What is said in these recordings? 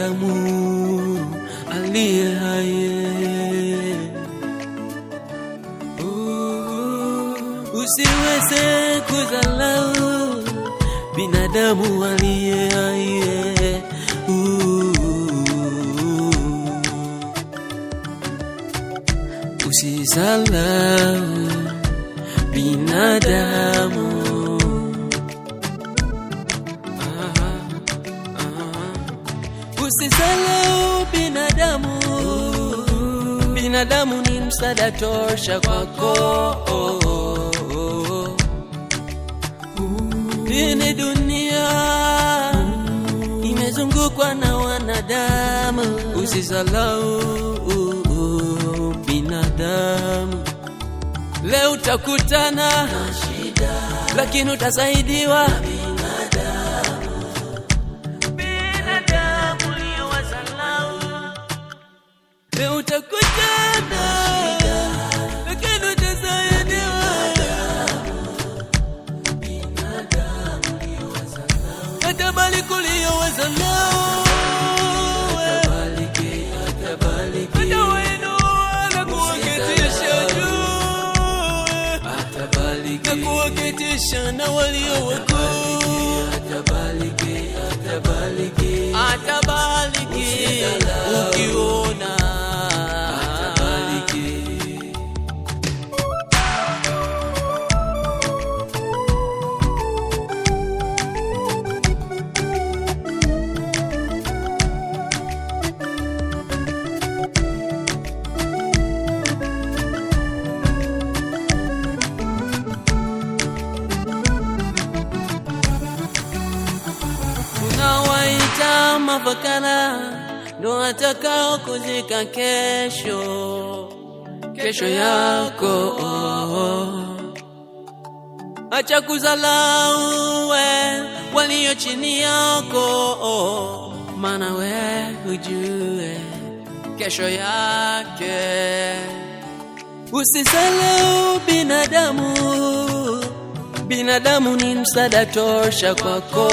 binadamu aliye hai. Usiweze kudharau binadamu aliye hai. Usisalau binadamu. Usisalau binadamu. Binadamu ni msaada tosha kwako. Hii dunia imezungukwa na wanadamu. Usisalau binadamu. Leo utakutana na shida, lakini utasaidiwa na binadamu. Binadamu leo wasalau. Leo utakutana na shida, lakini utasaidiwa. Binadamu leo wasalau. Atabariki leo wasalau. Kuwaketisha na walio wakuu. Atabaliki ukiona. Unawaita mafakara ndo atakao kuzika kesho yako. Acha kuzalau walio chini yako, maana we hujue kesho yake. Usisalau binadamu. Binadamu ni msaada tosha kwako.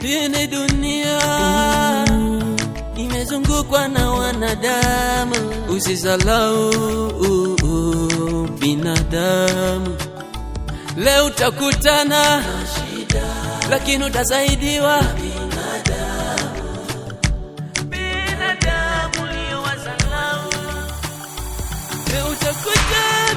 Hii dunia imezungukwa na wanadamu. Usisalau binadamu. Leo utakutana na shida, lakini utasaidiwa na binadamu. Binadamu leo wasalau. Leo utakutana